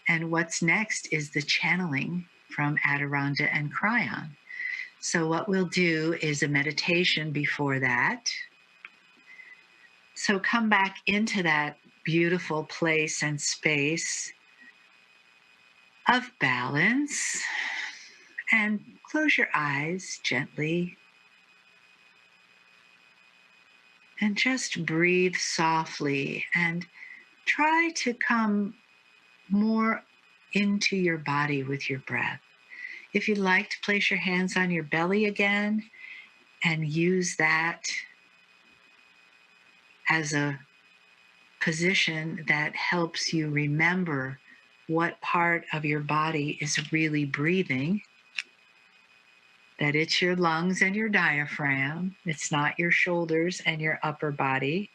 And what's next is the channeling from Adirondda and Kryon. So what we'll do is a meditation before that. So come back into that beautiful place and space of balance and close your eyes gently and just breathe softly and try to come more into your body with your breath. If you'd like to place your hands on your belly again and use that as a position that helps you remember what part of your body is really breathing, that it's your lungs and your diaphragm, it's not your shoulders and your upper body.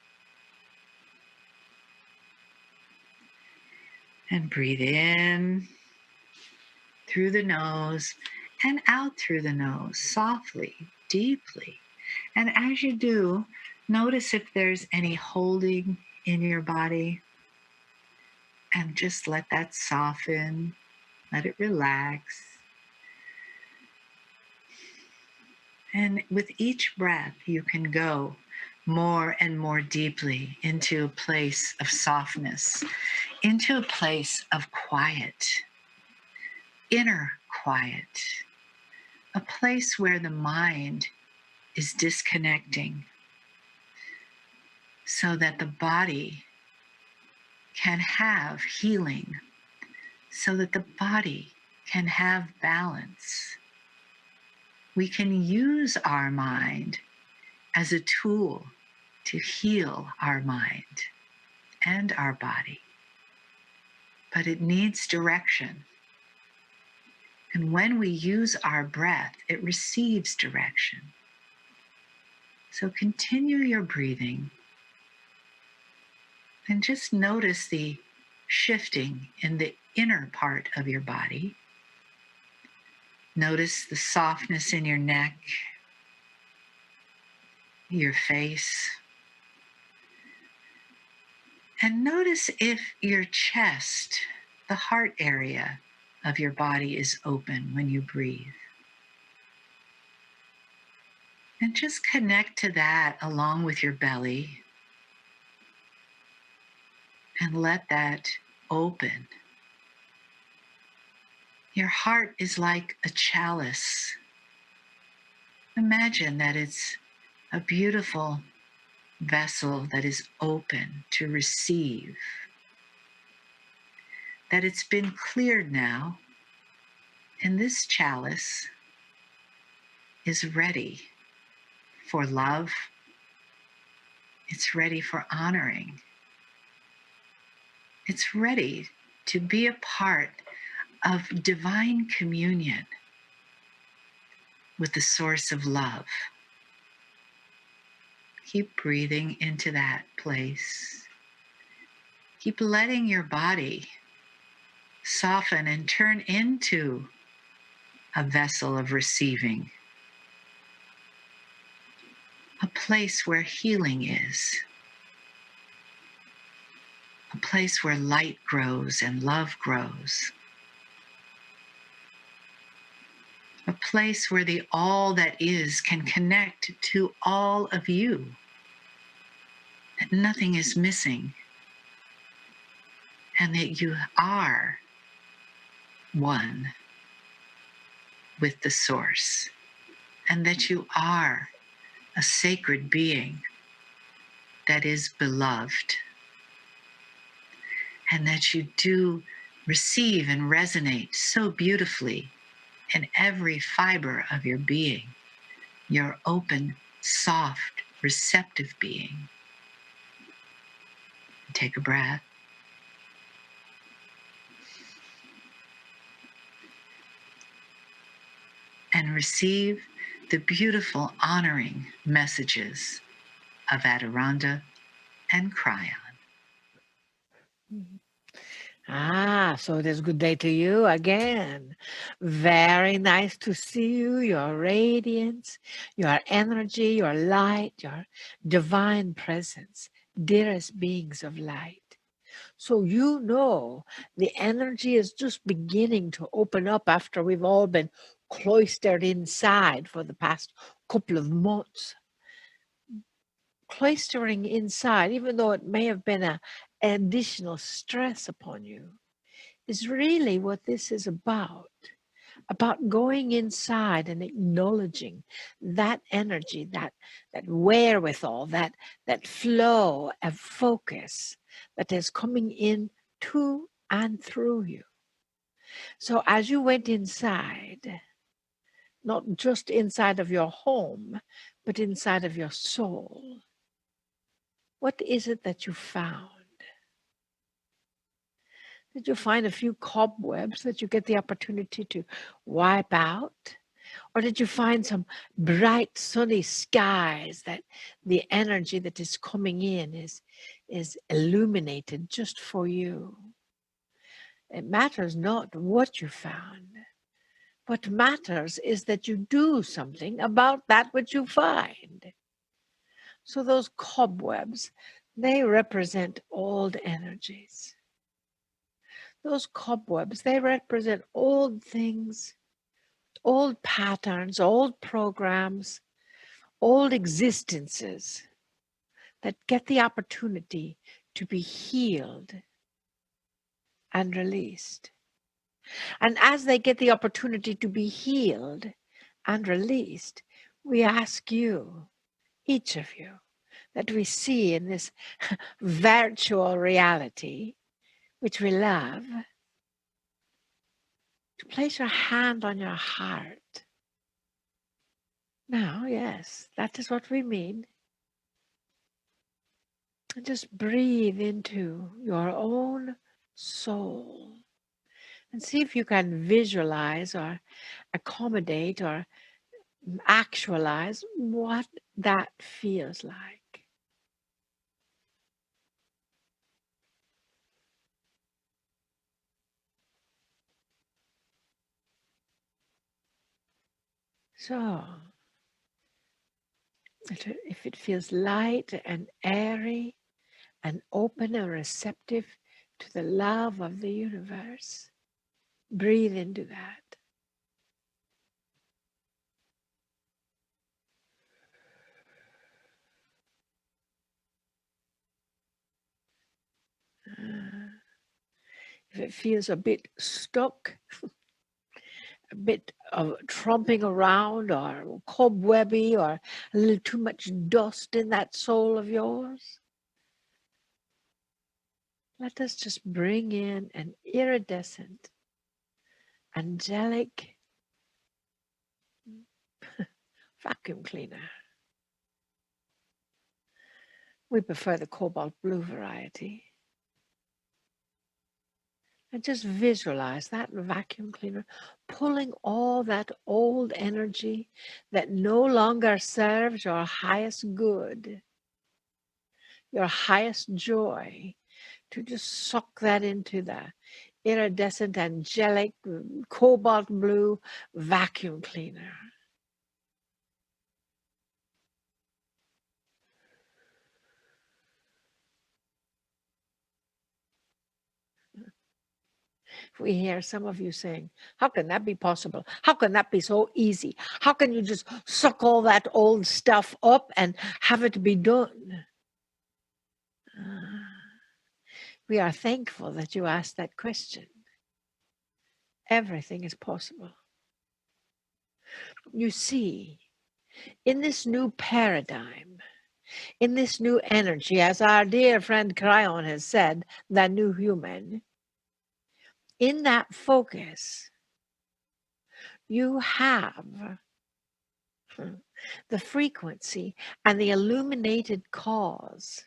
And breathe in through the nose and out through the nose, softly, deeply. And as you do, notice if there's any holding in your body, and just let that soften, let it relax. And with each breath, you can go more and more deeply into a place of softness, into a place of quiet, inner quiet, a place where the mind is disconnecting so that the body can have healing, so that the body can have balance. We can use our mind as a tool to heal our mind and our body, but it needs direction. And when we use our breath, it receives direction. So continue your breathing and just notice the shifting in the inner part of your body. Notice the softness in your neck, your face. And notice if your chest, the heart area of your body, is open when you breathe. And just connect to that along with your belly and let that open. Your heart is like a chalice. Imagine that it's a beautiful vessel that is open to receive, that it's been cleared now, and this chalice is ready for love. It's ready for honoring. It's ready to be a part of divine communion with the source of love. Keep breathing into that place. Keep letting your body soften and turn into a vessel of receiving, a place where healing is, a place where light grows and love grows, a place where the all that is can connect to all of you, that nothing is missing, and that you are one with the source, and that you are a sacred being that is beloved, and that you do receive and resonate so beautifully in every fiber of your being, your open, soft, receptive being. Take a breath. And receive the beautiful honoring messages of Adirondda and Kryon. So it is good day to you again. Very nice to see you, your radiance, your energy, your light, your divine presence, dearest beings of light. So you know the energy is just beginning to open up after we've all been cloistered inside for the past couple of months. Cloistering inside, even though it may have been an additional stress upon you, is really what this is about going inside and acknowledging that energy, that wherewithal, that flow of focus that is coming in to and through you. So as you went inside, not just inside of your home, but inside of your soul, what is it that you found? Did you find a few cobwebs that you get the opportunity to wipe out? Or did you find some bright sunny skies that the energy that is coming in is illuminated just for you? It matters not what you found. What matters is that you do something about that which you find. So those cobwebs, they represent old energies. Those cobwebs, they represent old things, old patterns, old programs, old existences that get the opportunity to be healed and released. And as they get the opportunity to be healed and released, we ask you, each of you, that we see in this virtual reality, which we love, to place your hand on your heart. Now, yes, that is what we mean. And just breathe into your own soul and see if you can visualize or accommodate or actualize what that feels like. So, if it feels light and airy and open and receptive to the love of the universe, breathe into that. If it feels a bit stuck, a bit of tromping around or cobwebby or a little too much dust in that soul of yours, let us just bring in an iridescent, angelic vacuum cleaner. We prefer the cobalt blue variety. And just visualize that vacuum cleaner pulling all that old energy that no longer serves your highest good, your highest joy, to just suck that into the iridescent, angelic, cobalt blue vacuum cleaner. We hear some of you saying, how can that be possible? How can that be so easy? How can you just suck all that old stuff up and have it be done? We are thankful that you asked that question. Everything is possible. You see, in this new paradigm, in this new energy, as our dear friend Kryon has said, the new human, in that focus, you have the frequency and the illuminated cause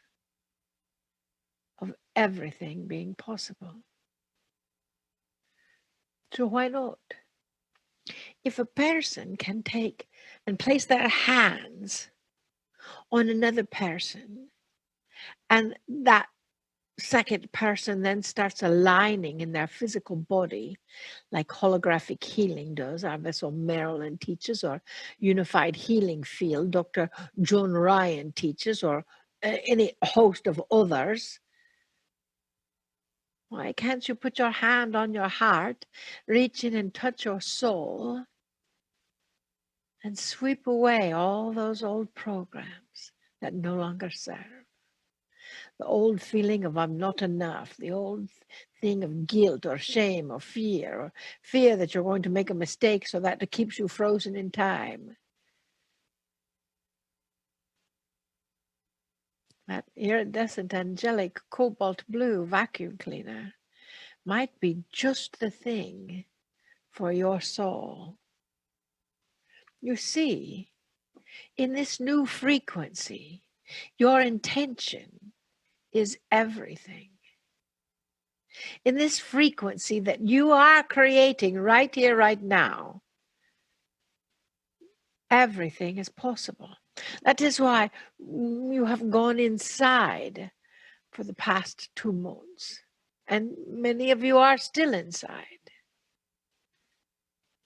of everything being possible. So why not? If a person can take and place their hands on another person, and that second person then starts aligning in their physical body, like holographic healing does, our Vessel Marilyn teaches, or unified healing field, Dr. Joan Ryan teaches, or any host of others. Why can't you put your hand on your heart, reach in and touch your soul, and sweep away all those old programs that no longer serve? The old feeling of I'm not enough, the old thing of guilt or shame or fear that you're going to make a mistake, so that it keeps you frozen in time. That iridescent angelic cobalt blue vacuum cleaner might be just the thing for your soul. You see, in this new frequency, your intention is everything. In this frequency that you are creating right here, right now, everything is possible. That is why you have gone inside for the past 2 months. And many of you are still inside.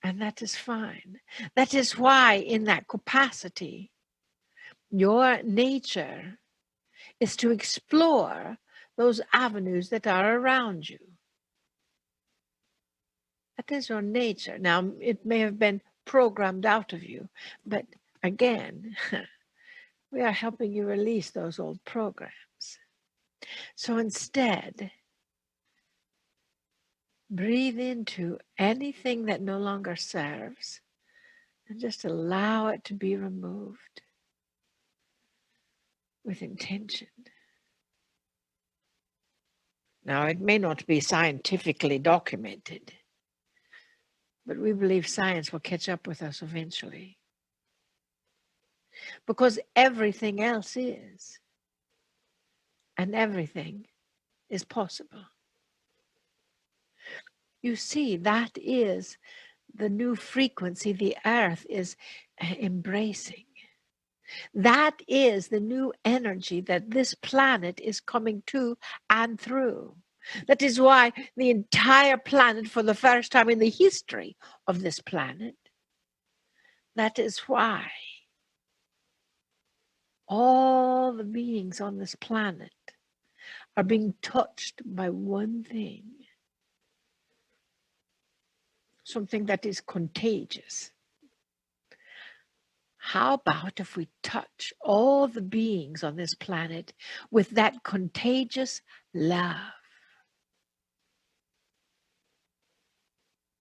And that is fine. That is why in that capacity, your nature is to explore those avenues that are around you. That is your nature. Now, it may have been programmed out of you, but again, we are helping you release those old programs. So instead, breathe into anything that no longer serves and just allow it to be removed with intention. Now, it may not be scientifically documented, but we believe science will catch up with us eventually. Because everything else is. And everything is possible. You see, that is the new frequency the earth is embracing. That is the new energy that this planet is coming to and through. That is why the entire planet, for the first time in the history of this planet, that is why all the beings on this planet are being touched by one thing, something that is contagious. How about if we touch all the beings on this planet with that contagious love?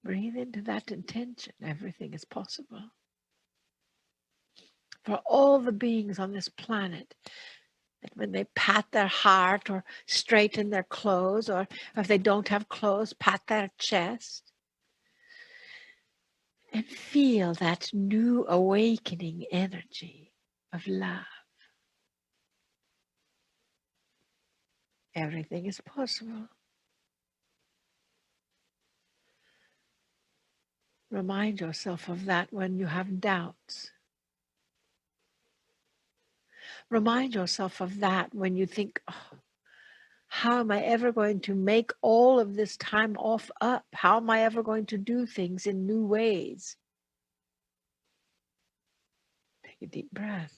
Breathe into that intention. Everything is possible. For all the beings on this planet, that when they pat their heart or straighten their clothes, or if they don't have clothes, pat their chest, and feel that new awakening energy of love. Everything is possible. Remind yourself of that when you have doubts. Remind yourself of that when you think, oh, how am I ever going to make all of this time off up? How am I ever going to do things in new ways? Take a deep breath.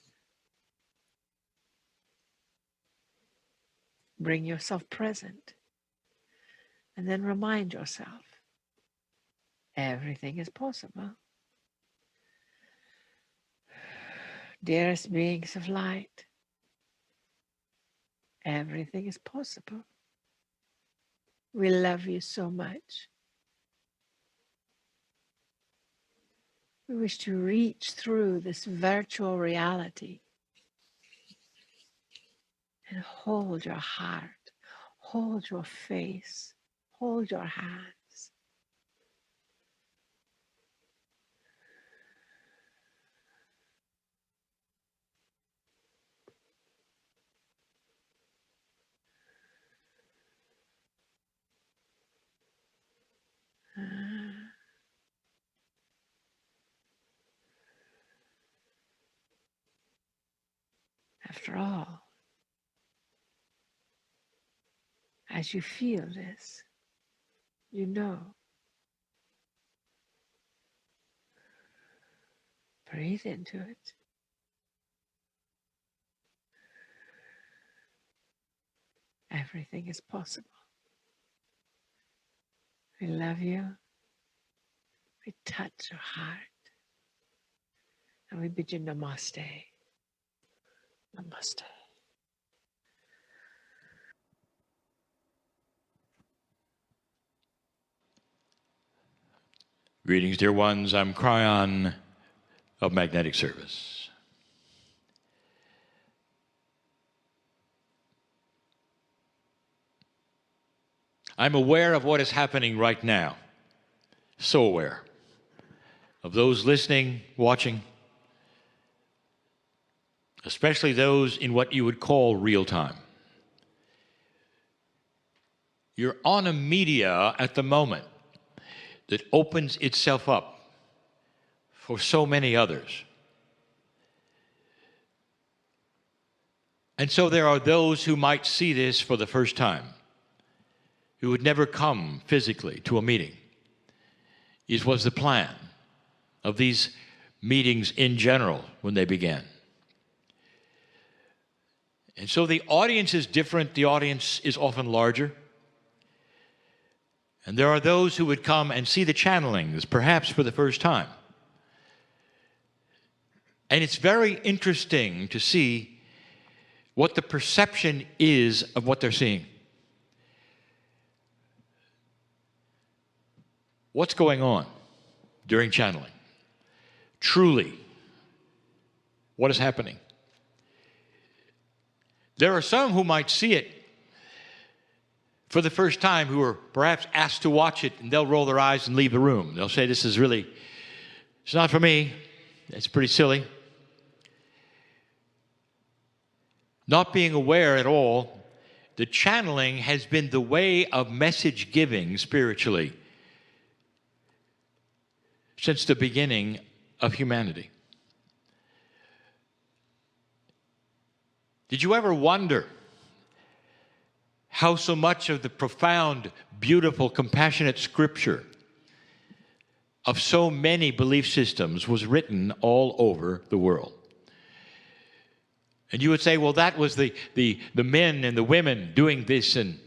Bring yourself present. And then remind yourself, everything is possible. Dearest beings of light, everything is possible. We love you so much. We wish to reach through this virtual reality and hold your heart, hold your face, hold your hands. After all, as you feel this, you know. Breathe into it. Everything is possible. We love you. We touch your heart. And we bid you namaste. Namaste. Greetings, dear ones. I'm Kryon of Magnetic Service. I'm aware of what is happening right now. So aware of those listening, watching, especially those in what you would call real time. You're on a media at the moment that opens itself up for so many others. And so there are those who might see this for the first time, who would never come physically to a meeting. It was the plan of these meetings in general when they began. And so the audience is different. The audience is often larger. And there are those who would come and see the channelings, perhaps for the first time. And it's very interesting to see what the perception is of what they're seeing. What's going on during channeling? Truly, what is happening? There are some who might see it for the first time who are perhaps asked to watch it, and they'll roll their eyes and leave the room. They'll say, this is really, it's not for me. It's pretty silly. Not being aware at all that channeling has been the way of message giving spiritually since the beginning of humanity. Did you ever wonder how so much of the profound, beautiful, compassionate scripture of so many belief systems was written all over the world? And you would say, well, that was the men and the women doing this, and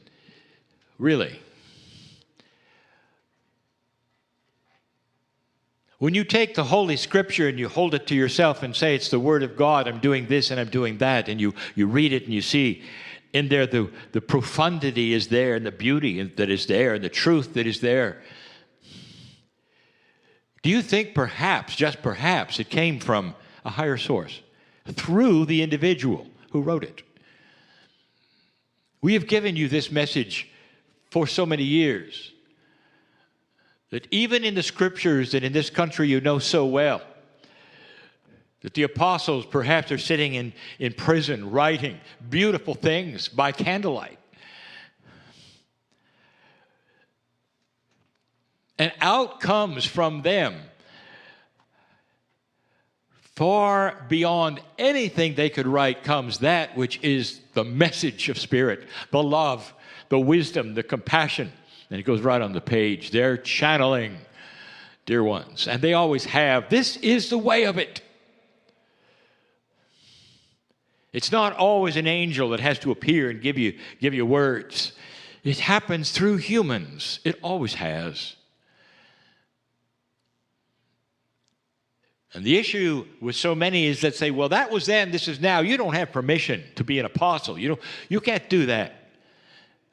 really. When you take the Holy Scripture and you hold it to yourself and say, it's the Word of God, I'm doing this and I'm doing that, and you read it and you see in there the profundity is there, and the beauty that is there, and the truth that is there. Do you think perhaps, just perhaps, it came from a higher source through the individual who wrote it? We have given you this message for so many years that even in the scriptures that in this country you know so well, that the apostles perhaps are sitting in prison writing beautiful things by candlelight. And out comes from them, far beyond anything they could write, comes that which is the message of Spirit, the love, the wisdom, the compassion. And it goes right on the page. They're channeling, dear ones. And they always have. This is the way of it. It's not always an angel that has to appear and give you words. It happens through humans. It always has. And the issue with so many is that say, well, that was then, this is now. You don't have permission to be an apostle. You can't do that.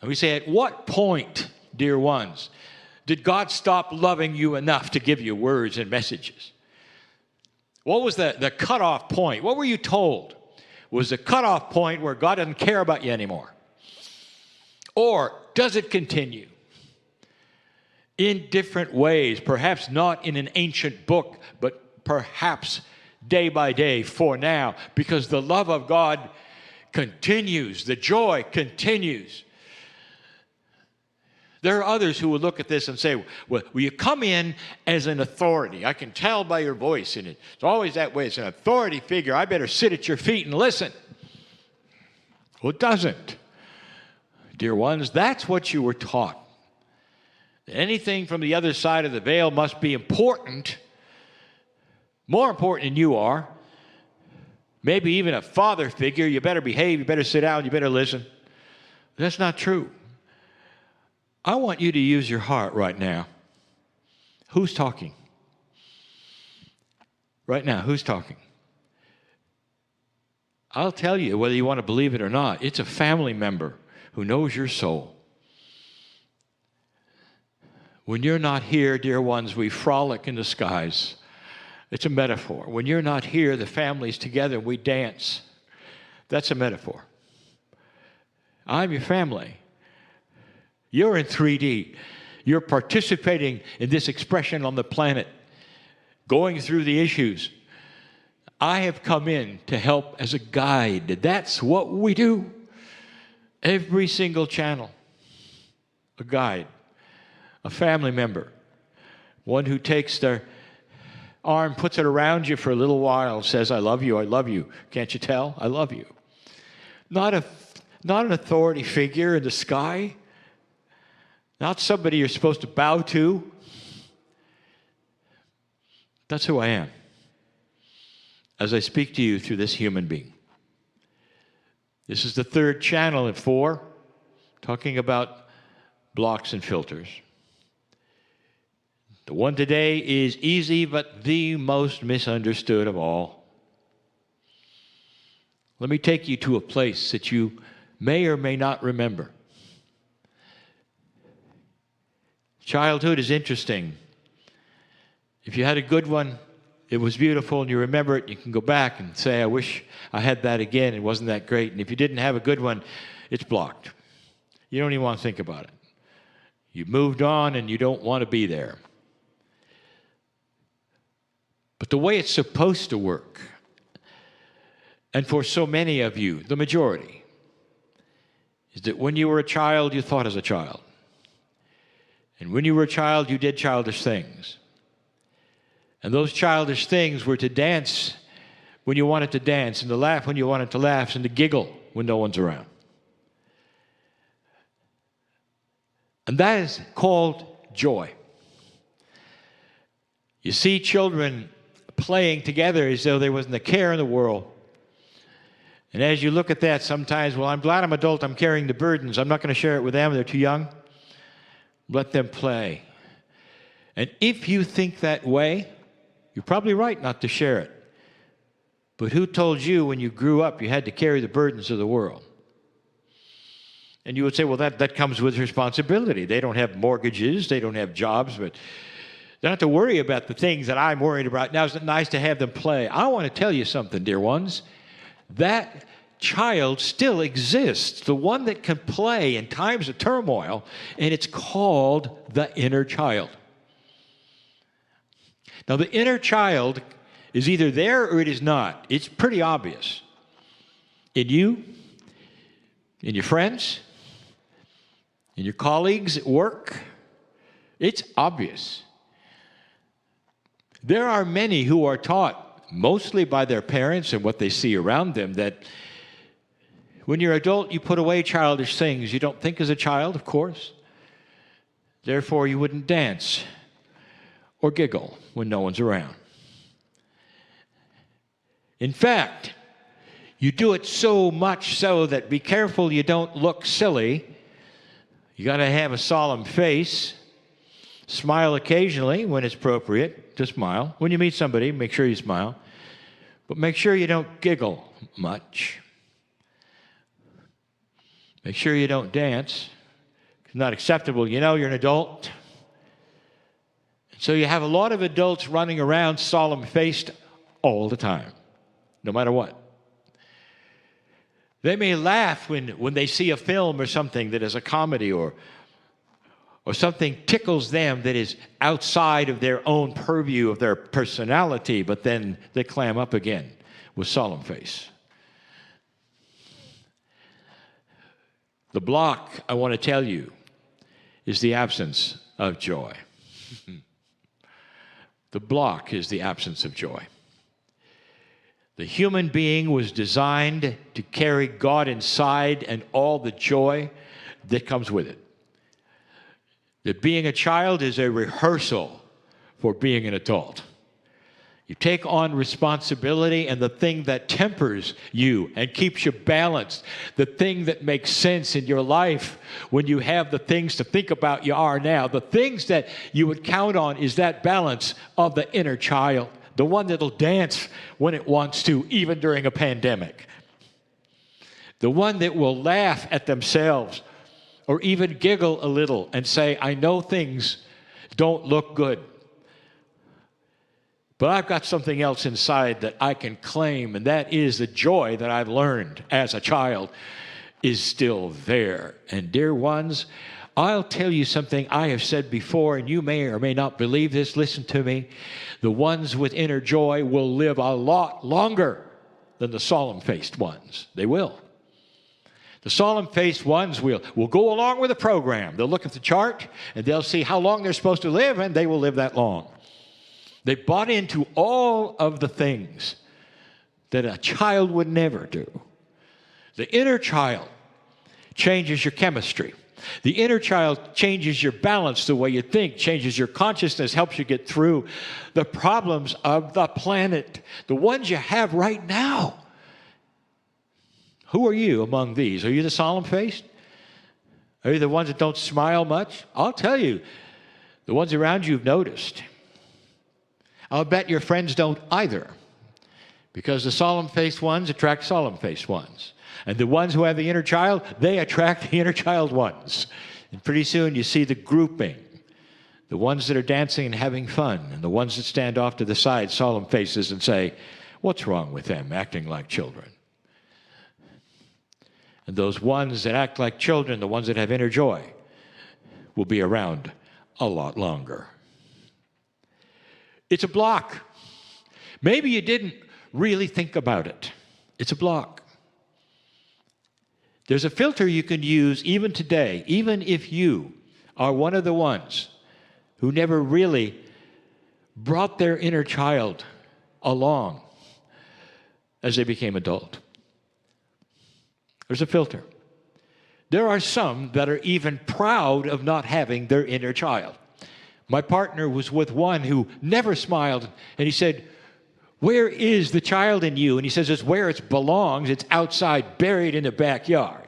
And we say, at what point, dear ones, did God stop loving you enough to give you words and messages? What was the cutoff point? What were you told was the cutoff point where God doesn't care about you anymore? Or does it continue in different ways, perhaps not in an ancient book, but perhaps day by day for now, because the love of God continues, the joy continues. There are others who will look at this and say, well, you come in as an authority. I can tell by your voice, and it's always that way. It's an authority figure. I better sit at your feet and listen. Well, it doesn't. Dear ones, that's what you were taught. Anything from the other side of the veil must be important, more important than you are. Maybe even a father figure. You better behave, you better sit down, you better listen. That's not true. I want you to use your heart right now. Who's talking? Right now, who's talking? I'll tell you, whether you want to believe it or not, it's a family member who knows your soul. When you're not here, dear ones, we frolic in the skies. It's a metaphor. When you're not here, the family's together, we dance. That's a metaphor. I'm your family. You're in 3D. You're participating in this expression on the planet, going through the issues. I have come in to help as a guide. That's what we do. Every single channel, a guide, a family member, one who takes their arm, puts it around you for a little while, says, I love you, I love you. Can't you tell? I love you. Not an authority figure in the sky, not somebody you're supposed to bow to. That's who I am as I speak to you through this human being. This is the third channel at 4, talking about blocks and filters. The one today is easy, but the most misunderstood of all. Let me take you to a place that you may or may not remember. Childhood is interesting. If you had a good one, it was beautiful, and you remember it, you can go back and say, I wish I had that again. It wasn't that great. And if you didn't have a good one, it's blocked. You don't even want to think about it. You moved on, and you don't want to be there. But the way it's supposed to work, and for so many of you, the majority, is that when you were a child, you thought as a child. And when you were a child, you did childish things. And those childish things were to dance when you wanted to dance, and to laugh when you wanted to laugh, and to giggle when no one's around. And that is called joy. You see children playing together as though there wasn't a care in the world. And as you look at that, sometimes, well, I'm glad I'm adult, I'm carrying the burdens. I'm not going to share it with them, they're too young. Let them play. And if you think that way, you're probably right not to share it. But who told you when you grew up you had to carry the burdens of the world? And you would say, well, that comes with responsibility. They don't have mortgages, they don't have jobs, but they don't have to worry about the things that I'm worried about. Now, it's nice to have them play. I want to tell you something, dear ones. That child still exists, the one that can play in times of turmoil, and it's called the inner child. Now, the inner child is either there or it is not. It's pretty obvious. In you, in your friends, in your colleagues at work, it's obvious. There are many who are taught, mostly by their parents and what they see around them, that when you're adult, you put away childish things. You don't think as a child, of course. Therefore, you wouldn't dance or giggle when no one's around. In fact, you do it so much so that be careful you don't look silly. You got to have a solemn face. Smile occasionally when it's appropriate to smile. When you meet somebody, make sure you smile. But make sure you don't giggle much. Make sure you don't dance. It's not acceptable. You know you're an adult. So you have a lot of adults running around solemn-faced all the time, no matter what. They may laugh when they see a film or something that is a comedy or something tickles them that is outside of their own purview of their personality, but then they clam up again with solemn face. The block, I want to tell you, is the absence of joy. The block is the absence of joy. The human being was designed to carry God inside and all the joy that comes with it. That being a child is a rehearsal for being an adult. You take on responsibility, and the thing that tempers you and keeps you balanced, the thing that makes sense in your life when you have the things to think about you are now, the things that you would count on is that balance of the inner child, the one that'll dance when it wants to, even during a pandemic. The one that will laugh at themselves or even giggle a little and say, I know things don't look good, but I've got something else inside that I can claim, and that is the joy that I've learned as a child is still there. And dear ones, I'll tell you something I have said before, and you may or may not believe this. Listen to me. The ones with inner joy will live a lot longer than the solemn-faced ones. They will. The solemn-faced ones will go along with the program. They'll look at the chart, and they'll see how long they're supposed to live, and they will live that long. They bought into all of the things that a child would never do. The inner child changes your chemistry. The inner child changes your balance, the way you think, changes your consciousness, helps you get through the problems of the planet, the ones you have right now. Who are you among these? Are you the solemn-faced? Are you the ones that don't smile much? I'll tell you, the ones around you have noticed. I'll bet your friends don't either, because the solemn-faced ones attract solemn-faced ones. And the ones who have the inner child, they attract the inner child ones. And pretty soon you see the grouping. The ones that are dancing and having fun, and the ones that stand off to the side, solemn faces, and say, what's wrong with them acting like children? And those ones that act like children, the ones that have inner joy, will be around a lot longer. It's a block. Maybe you didn't really think about it. It's a block. There's a filter you can use even today, even if you are one of the ones who never really brought their inner child along as they became adult. There's a filter. There are some that are even proud of not having their inner child. My partner was with one who never smiled, and he said, where is the child in you? And he says, it's where it belongs. It's outside, buried in the backyard.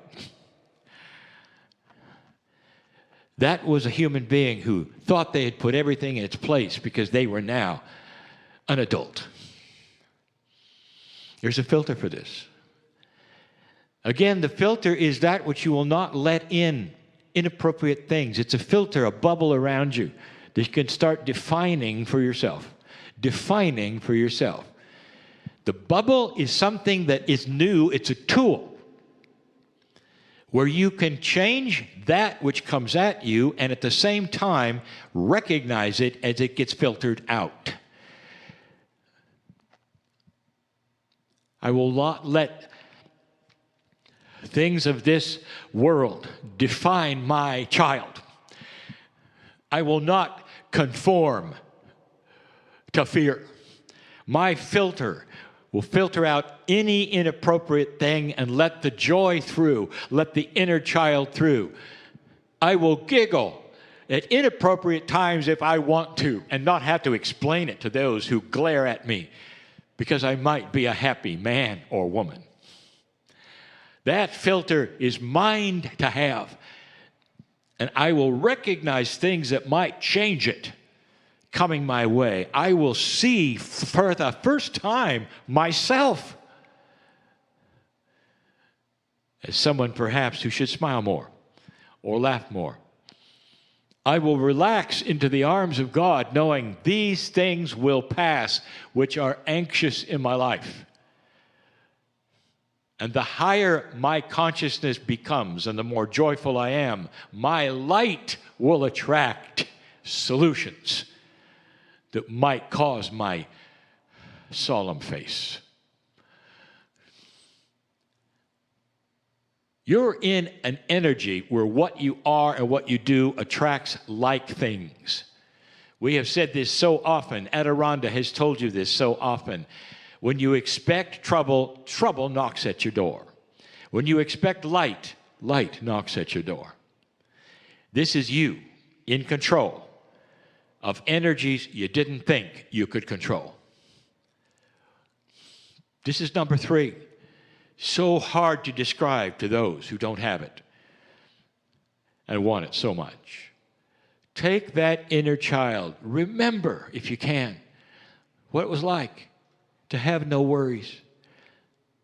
That was a human being who thought they had put everything in its place because they were now an adult. There's a filter for this. Again, the filter is that which you will not let in inappropriate things. It's a filter, a bubble around you that you can start defining for yourself. Defining for yourself. The bubble is something that is new. It's a tool where you can change that which comes at you and at the same time recognize it as it gets filtered out. I will not let things of this world define my child. I will not conform to fear. My filter will filter out any inappropriate thing and let the joy through, let the inner child through. I will giggle at inappropriate times if I want to and not have to explain it to those who glare at me because I might be a happy man or woman. That filter is mine to have. And I will recognize things that might change it coming my way. I will see for the first time myself as someone perhaps who should smile more or laugh more. I will relax into the arms of God knowing these things will pass which are anxious in my life. And the higher my consciousness becomes and the more joyful I am, my light will attract solutions that might cause my solemn face. You're in an energy where what you are and what you do attracts like things. We have said this so often. Adironda has told you this so often. When you expect trouble, trouble knocks at your door. When you expect light, light knocks at your door. This is you in control of energies you didn't think you could control. This is number 3. So hard to describe to those who don't have it and want it so much. Take that inner child. Remember, if you can, what it was like to have no worries.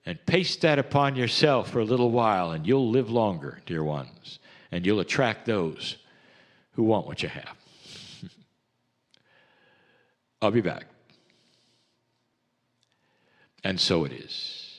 And paste that upon yourself for a little while, and you'll live longer, dear ones. And you'll attract those who want what you have. I'll be back. And so it is.